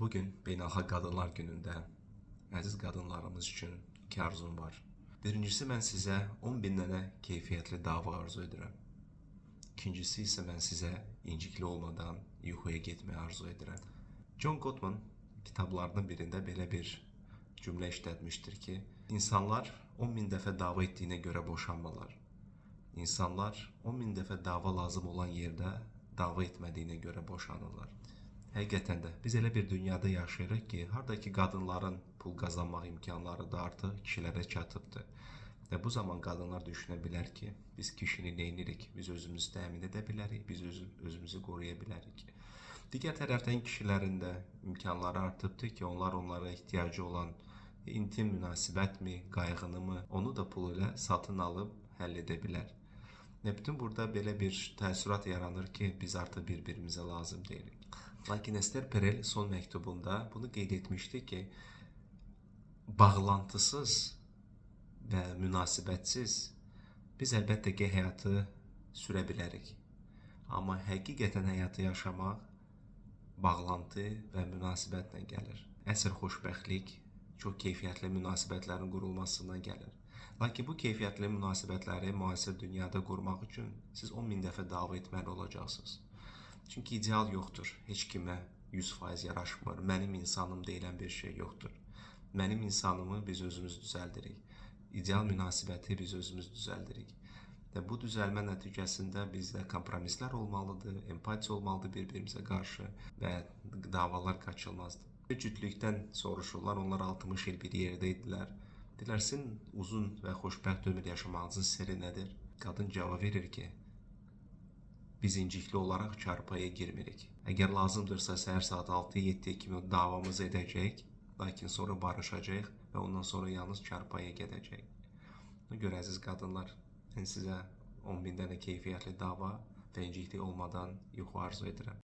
Bugün Beynəlxalq Qadınlar Günündə əziz qadınlarımız üçün iki arzum var. Birincisi, mən sizə 10.000 dənə keyfiyyətli dava arzu edirəm. İkincisi isə mən sizə incikli olmadan yuxuya getməyi arzu edirəm. John Gottman kitablarının birində belə bir cümlə işlətmişdir ki, insanlar 10.000 dəfə dava etdiyinə görə boşanmırlar. İnsanlar 10.000 dəfə dava lazım olan yerdə dava etmədiyinə görə boşanırlar. Həqiqətən də biz elə bir dünyada yaşayırıq ki, haradakı qadınların pul qazanmaq imkanları da artıq kişilərə çatıbdır. Və bu zaman qadınlar düşünə bilər ki, biz kişini neynirik, biz özümüzü təmin edə bilərik, biz özümüzü qoruya bilərik. Digər tərəfdən kişilərin də imkanları artıbdır ki, onlar onlara ehtiyacı olan intim münasibətmi, qayğınımı, onu da pul ilə satın alıb həll edə bilər. Və bütün burada belə bir təəssürat yaranır ki, biz artıq bir-birimizə lazım deyilik. Lakin Esther Perel son məktubunda bunu qeyd etmişdi ki, bağlantısız və münasibətsiz biz əlbəttə ki, həyatı sürə bilərik. Amma həqiqətən həyatı yaşamaq bağlantı və münasibətlə gəlir. Əsl xoşbəxtlik çox keyfiyyətli münasibətlərin qurulmasından gəlir. Lakin bu keyfiyyətli münasibətləri müasir dünyada qurmaq üçün siz 10.000 dəfə dava etməli olacaqsınız. Çünki ideal yoxdur. Heç kimə 100% yaraşmır. Mənim insanım deyilən bir şey yoxdur. Mənim insanımı biz özümüz düzəldirik. İdeal münasibəti biz özümüz düzəldirik. Və bu düzəlmə nəticəsində bizdə kompromislər olmalıdır, empatiya olmalıdır bir-birimizə qarşı və davalar qaçılmazdır. Bir cütlükdən soruşurlar, onlar 60 il bir yerdə idilər. Deyirlər, sizin uzun və xoşbəxt ömür yaşamağınızın sirri nədir? Qadın cavab verir ki, biz incikli olaraq çarpaya girmirik. Əgər lazımdırsa səhər saat 6-7 kimi davamızı edəcəyik, lakin sonra barışacağıq və ondan sonra yalnız çarpaya gedəcəyik. Buna görə əziz qadınlar, mən sizə 10.000 dənə keyfiyyətli dava və inciklik olmadan yuxu arzu edirəm.